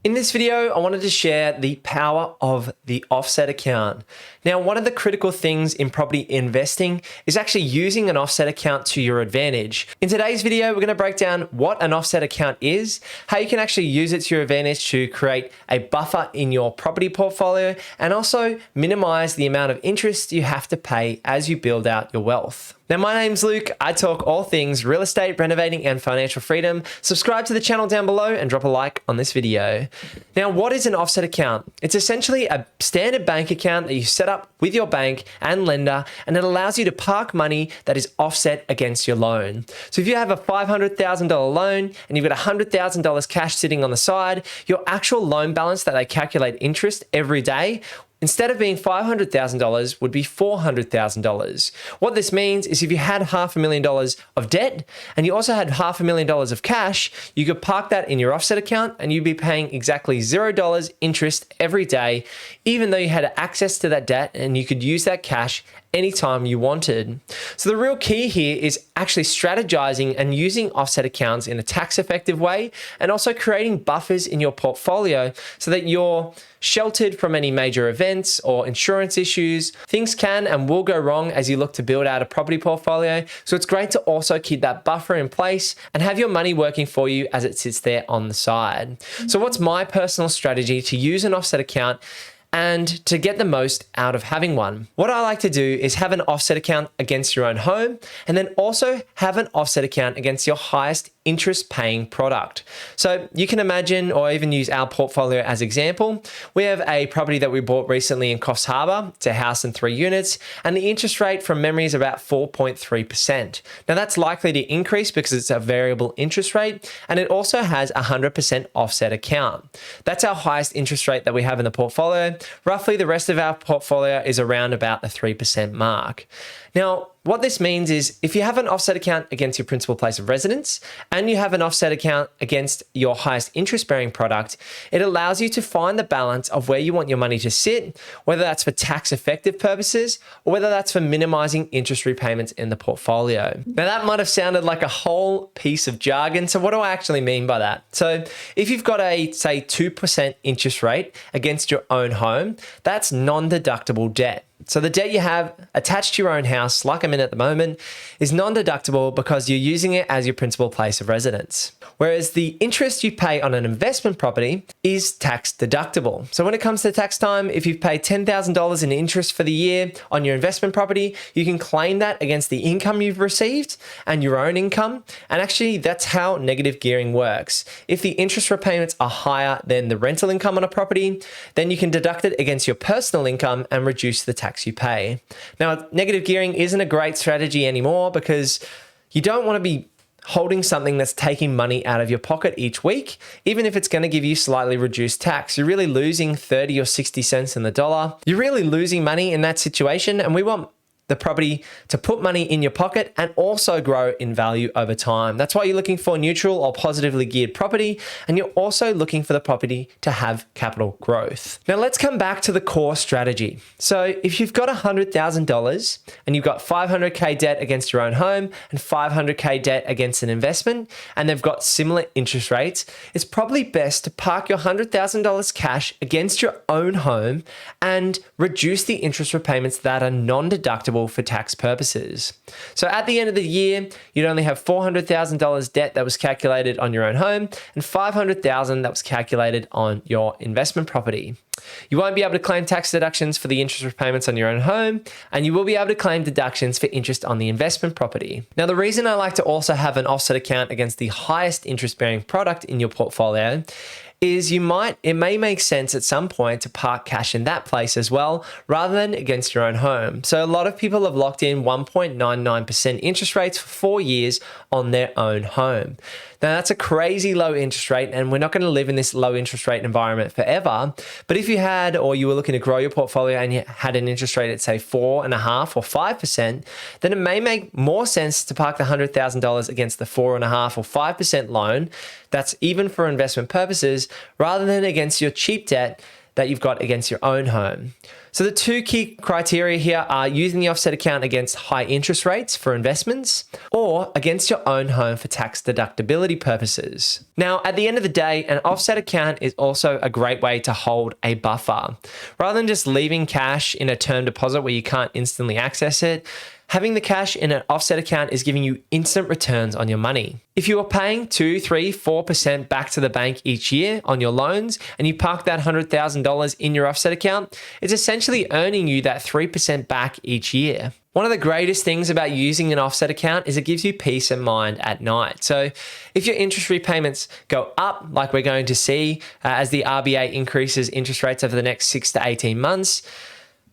In this video, I wanted to share the power of the offset account. Now, one of the critical things in property investing is actually using an offset account to your advantage. In today's video, we're going to break down what an offset account is, how you can actually use it to your advantage to create a buffer in your property portfolio, and also minimize the amount of interest you have to pay as you build out your wealth. Now, my name's Luke. I talk all things real estate, renovating, and financial freedom. Subscribe to the channel down below and drop a like on this video. Now, what is an offset account? It's essentially a standard bank account that you set up with your bank and lender, and it allows you to park money that is offset against your loan. So if you have a $500,000 loan and you've got $100,000 cash sitting on the side, your actual loan balance that they calculate interest every day, instead of being $500,000 would be $400,000. What this means is if you had $500,000 of debt and you also had $500,000 of cash, you could park that in your offset account and you'd be paying exactly $0 interest every day, even though you had access to that debt and you could use that cash anytime you wanted. So the real key here is actually strategizing and using offset accounts in a tax effective way, and also creating buffers in your portfolio so that you're sheltered from any major events or insurance issues. Things can and will go wrong as you look to build out a property portfolio. So it's great to also keep that buffer in place and have your money working for you as it sits there on the side. So what's my personal strategy to use an offset account and to get the most out of having one? What I like to do is have an offset account against your own home, and then also have an offset account against your highest interest paying product. So you can imagine, or even use our portfolio as example. We have a property that we bought recently in Coffs Harbour. It's a house and 3 units, and the interest rate from memory is about 4.3%. Now that's likely to increase because it's a variable interest rate, and it also has a 100% offset account. That's our highest interest rate that we have in the portfolio. Roughly the rest of our portfolio is around about the 3% mark. Now, what this means is if you have an offset account against your principal place of residence and you have an offset account against your highest interest bearing product, it allows you to find the balance of where you want your money to sit, whether that's for tax effective purposes or whether that's for minimizing interest repayments in the portfolio. Now that might have sounded like a whole piece of jargon. So what do I actually mean by that? So if you've got a, say, 2% interest rate against your own home, that's non-deductible debt. So the debt you have attached to your own house, like I'm in at the moment, is non-deductible because you're using it as your principal place of residence. Whereas the interest you pay on an investment property is tax deductible. So when it comes to tax time, if you've paid $10,000 in interest for the year on your investment property, you can claim that against the income you've received and your own income. And actually, that's how negative gearing works. If the interest repayments are higher than the rental income on a property, then you can deduct it against your personal income and reduce the tax you pay. Now, negative gearing isn't a great strategy anymore because you don't want to be holding something that's taking money out of your pocket each week. Even if it's going to give you slightly reduced tax, you're really losing 30 or 60 cents in the dollar. You're really losing money in that situation, and we want the property to put money in your pocket and also grow in value over time. That's why you're looking for neutral or positively geared property, and you're also looking for the property to have capital growth. Now let's come back to the core strategy. So if you've got $100,000 and you've got $500K debt against your own home and $500K debt against an investment, and they've got similar interest rates, it's probably best to park your $100,000 cash against your own home and reduce the interest repayments that are non-deductible for tax purposes. So at the end of the year, you'd only have $400,000 debt that was calculated on your own home and $500,000 that was calculated on your investment property. You won't be able to claim tax deductions for the interest repayments on your own home, and you will be able to claim deductions for interest on the investment property. Now, the reason I like to also have an offset account against the highest interest bearing product in your portfolio is it may make sense at some point to park cash in that place as well, rather than against your own home. So a lot of people have locked in 1.99% interest rates for 4 years on their own home. Now that's a crazy low interest rate, and we're not going to live in this low interest rate environment forever. But if you had, or you were looking to grow your portfolio and you had an interest rate at say 4.5% or 5%, then it may make more sense to park the $100,000 against the 4.5% or 5% loan. That's even for investment purposes, rather than against your cheap debt that you've got against your own home. So the two key criteria here are using the offset account against high interest rates for investments or against your own home for tax deductibility purposes. Now, at the end of the day, an offset account is also a great way to hold a buffer. Rather than just leaving cash in a term deposit where you can't instantly access it, having the cash in an offset account is giving you instant returns on your money. If you are paying 2, 3, 4% back to the bank each year on your loans and you park that $100,000 in your offset account, it's essentially earning you that 3% back each year. One of the greatest things about using an offset account is it gives you peace of mind at night. So if your interest repayments go up, like we're going to see as the RBA increases interest rates over the next 6 to 18 months,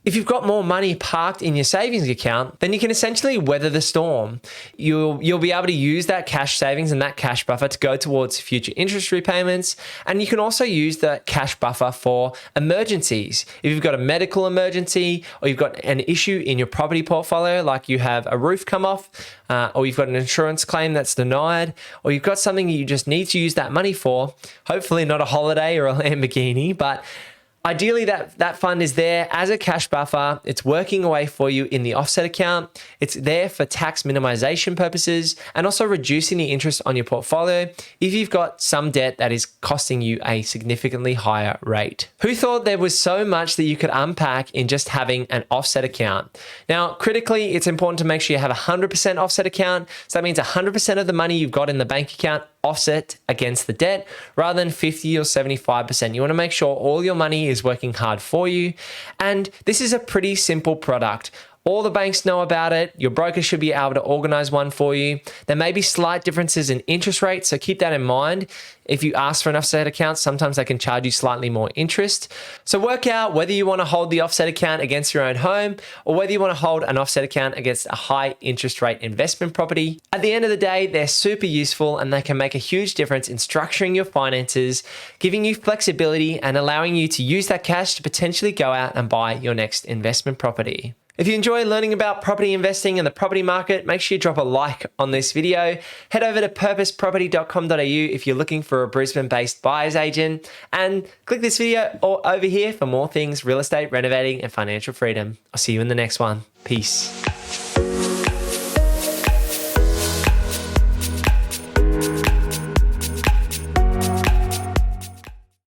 if you've got more money parked in your savings account, then you can essentially weather the storm. You'll be able to use that cash savings and that cash buffer to go towards future interest repayments. And you can also use the cash buffer for emergencies. If you've got a medical emergency or you've got an issue in your property portfolio, like you have a roof come off, or you've got an insurance claim that's denied, or you've got something you just need to use that money for, hopefully not a holiday or a Lamborghini, but ideally, that fund is there as a cash buffer. It's working away for you in the offset account. It's there for tax minimization purposes and also reducing the interest on your portfolio if you've got some debt that is costing you a significantly higher rate. Who thought there was so much that you could unpack in just having an offset account? Now, critically, it's important to make sure you have a 100% offset account. So that means 100% of the money you've got in the bank account offset against the debt rather than 50 or 75%. You want to make sure all your money is working hard for you. And this is a pretty simple product. All the banks know about it. Your broker should be able to organize one for you. There may be slight differences in interest rates, so keep that in mind. If you ask for an offset account, sometimes they can charge you slightly more interest. So work out whether you want to hold the offset account against your own home or whether you want to hold an offset account against a high interest rate investment property. At the end of the day, they're super useful and they can make a huge difference in structuring your finances, giving you flexibility and allowing you to use that cash to potentially go out and buy your next investment property. If you enjoy learning about property investing and the property market, make sure you drop a like on this video. Head over to purposeproperty.com.au if you're looking for a Brisbane-based buyer's agent, and click this video or over here for more things real estate, renovating, and financial freedom. I'll see you in the next one. Peace.